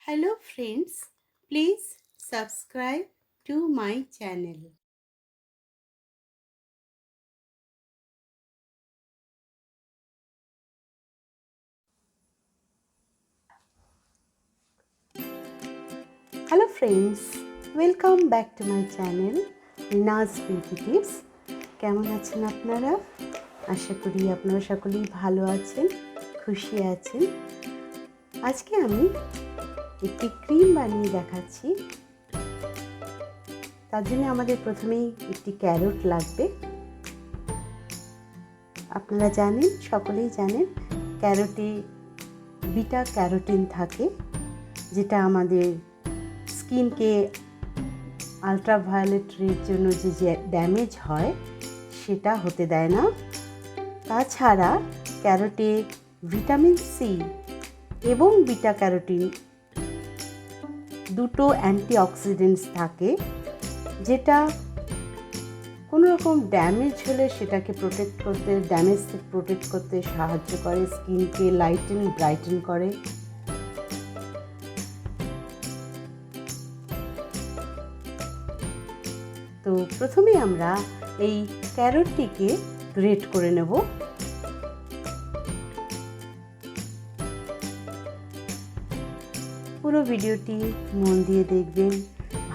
Hello friends, please subscribe to my channel. Hello friends, welcome back to my channel Rina'S Beauty Tips. কেমন আছেন আপনারা? আশা করি আপনারা সকলেই ভালো আছেন, খুশি আছেন। আজকে আমি একটি ক্রিম বানিয়ে দেখাচ্ছি। তার জন্য আমাদের প্রথমেই একটি ক্যারট লাগবে। আপনারা জানেন, সকলেই জানেন, ক্যারটে বিটা ক্যারোটিন থাকে, যেটা আমাদের স্কিনকে আলট্রাভায়োলেট রের জন্য যে ড্যামেজ হয় সেটা হতে দেয় না। তাছাড়া ক্যারোটে ভিটামিন সি এবং বিটা ক্যারোটিন দুটো অ্যান্টিঅক্সিডেন্টস থাকে, যেটা কোনো রকম ড্যামেজ হলে সেটাকে ড্যামেজ থেকে প্রোটেক্ট করতে সাহায্য করে, স্কিনকে লাইটেন ব্রাইটেন করে। তো প্রথমে আমরা এই ক্যারটটিকে গ্রেট করে নেব। পুরো ভিডিওটি মন দিয়ে দেখবেন,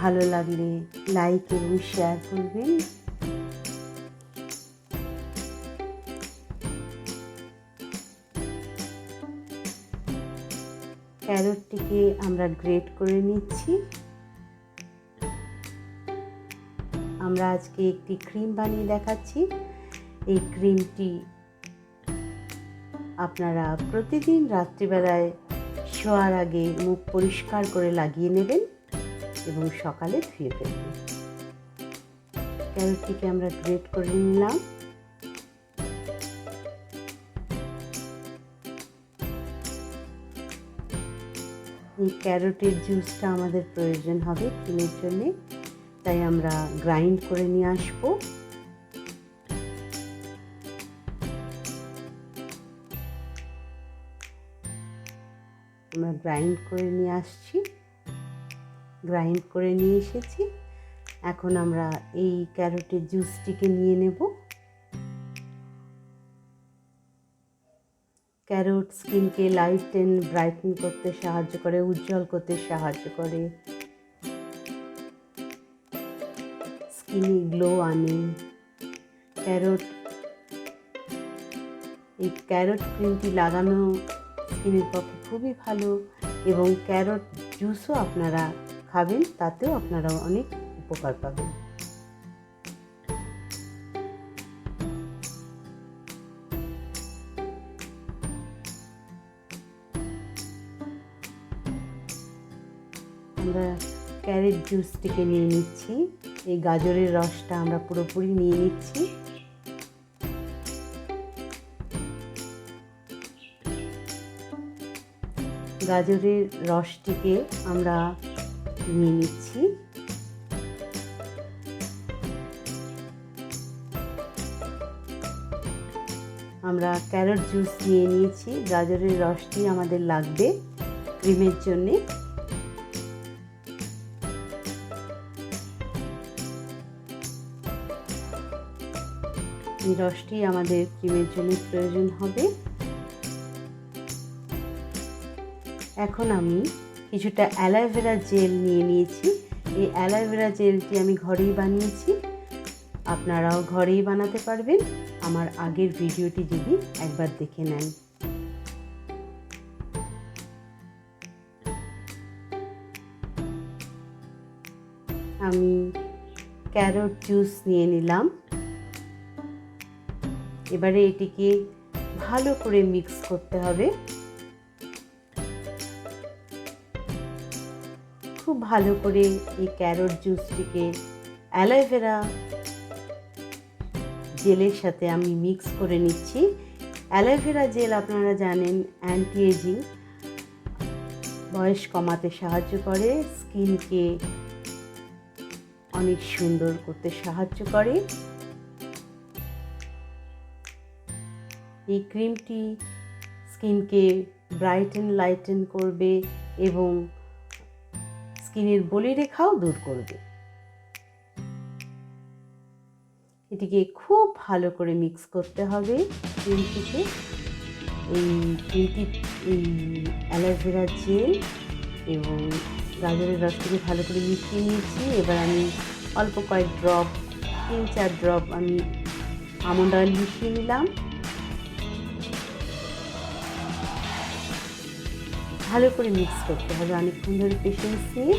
ভালো লাগলে লাইক এবং শেয়ার করবেন। ক্যারটটিকে আমরা গ্রেট করে নিচ্ছি। আমরা আজকে একটি ক্রিম বানিয়ে দেখাচ্ছি। এই ক্রিমটি আপনারা প্রতিদিন রাত্রিবেলায় শোয়ার আগে মুখ পরিষ্কার করে লাগিয়ে নেবেন এবং সকালে ধুয়ে ফেলবেন। ক্যারটটিকে আমরা গ্রেট করে নিলাম। এই ক্যারটের জুসটা আমাদের প্রয়োজন হবে ক্রিমের জন্যে, তাই আমরা গ্রাইন্ড করে নিয়ে আসবো। আমরা গ্রাইন্ড করে নিয়ে আসছি, গ্রাইন্ড করে নিয়ে এসেছি। এখন আমরা এই ক্যারটের জুসটিকে নিয়ে নেব। ক্যারট স্কিনকে লাইটেন ব্রাইটেন করতে সাহায্য করে, উজ্জ্বল করতে সাহায্য করে, স্কিনে গ্লো আনে। এই ক্যারট ক্রিমটি লাগানো স্কিনের পক্ষে খুবই ভালো, এবং ক্যারট জুসও আপনারা খাবেন, তাতেও আপনারা অনেক উপকার পাবেন। আমরা ক্যারট জুসটিকে নিয়ে নিচ্ছি। এই গাজরের রসটা আমরা পুরোপুরি নিয়ে নিচ্ছি। গাজরের রসটিকে আমরা নিয়ে নিচ্ছি। আমরা ক্যারট জুস নিয়ে নিয়েছি, গাজরের রসটি আমাদের লাগবে ক্রিমের জন্যে। এই রসটি আমাদের ক্রিমের জন্য প্রয়োজন হবে। এখন আমি কিছুটা অ্যালোভেরা জেল নিয়ে নিয়েছি। এই অ্যালোভেরা জেলটি আমি ঘরেই বানিয়েছি, আপনারাও ঘরেই বানাতে পারবেন আমার আগের ভিডিওটি যদি একবার দেখে নেন। আমি ক্যারট জুস নিয়ে নিলাম। এবারে এটিকে ভালো করে মিক্স করতে হবে। খুব ভালো করে এই ক্যারট জুসটিকে অ্যালোভেরা জেলের সাথে আমি মিক্স করে নিচ্ছি। অ্যালোভেরা জেল আপনারা জানেন অ্যান্টি এজিং, বয়স কমাতে সাহায্য করে, স্কিনকে অনেক সুন্দর করতে সাহায্য করে। এই ক্রিমটি স্কিনকে ব্রাইটেন লাইটেন করবে এবং স্কিনের বলিরেখাও দূর করবে। এটিকে খুব ভালো করে মিক্স করতে হবে ক্রিমটিকে। এই অ্যালোভেরা জেল এবং গাজরের রসটিকে ভালো করে মিশিয়ে নিয়েছি। এবার আমি অল্প কয়েক ড্রপ 3-4 ড্রপ আমি আমন্ড অয়েল মিশিয়ে নিলাম। ভালো করে মিক্স করতে হবে অনেকক্ষণ ধরে পেশেন্স নিয়ে।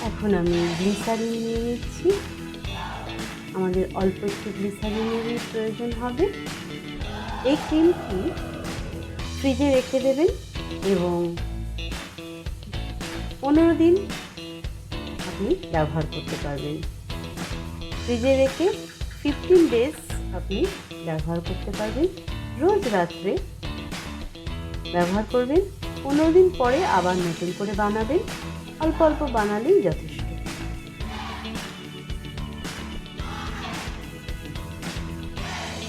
এখন আমি গ্লিসারিন নিয়ে নিচ্ছি। আমাদের অল্প একটু গ্লিসারিনেরই প্রয়োজন হবে। এই ক্রিমটি ফ্রিজে রেখে দেবেন এবং 15 দিন আপনি ব্যবহার করতে পারবেন। ফ্রিজে রেখে 15 ডেজ আপনি ব্যবহার করতে পারবেন। রোজ রাত্রে ব্যবহার করবেন। 15 দিন পরে আবার নতুন করে বানাবেন। অল্প অল্প বানালেই যথেষ্ট।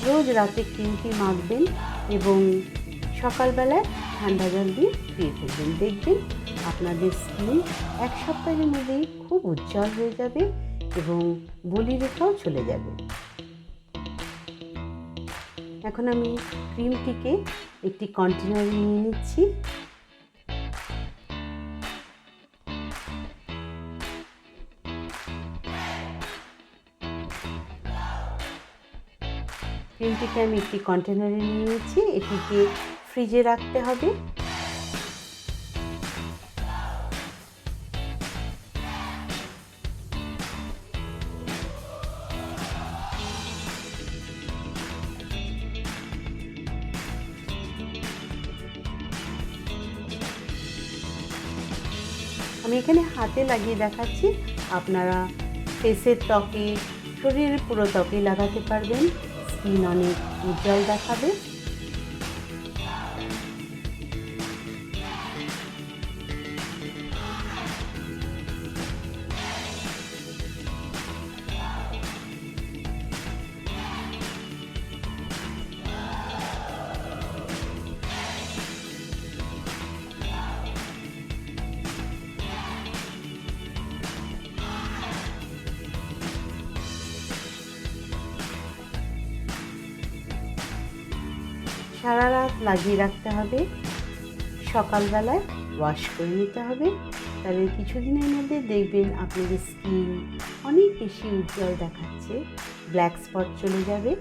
রোজ রাতে ক্রিমটি মাখবেন এবং সকালবেলায় ঠান্ডা জল দিয়ে ধুয়ে ফেলবেন। দেখবেন আপনাদের স্কিন 1 সপ্তাহের মধ্যেই খুব উজ্জ্বল হয়ে যাবে এবং বলিরেখাও চলে যাবে। এখন আমি ক্রিমটিকে একটি কন্টেনারে নিয়ে নিচ্ছি। ক্রিমটিকে আমি একটি কন্টেনারে নিয়ে নিচ্ছি। এটিকে ফ্রিজে রাখতে হবে। আমি এখানে হাতে লাগিয়ে দেখাচ্ছি, আপনারা ফেসের ত্বকে, শরীরের পুরো ত্বকে লাগাতে পারবেন। স্কিন অনেক উজ্জ্বল দেখাবে। সারা রাত লাগিয়ে রাখতে হবে। সকালবেলায় ওয়াশ করে নিতে হবে। তাহলে কিছুদিনের মধ্যে দেখবেন আপনাদের স্কিন অনেক বেশি উজ্জ্বল দেখাচ্ছে, ব্ল্যাক স্পট চলে যাবে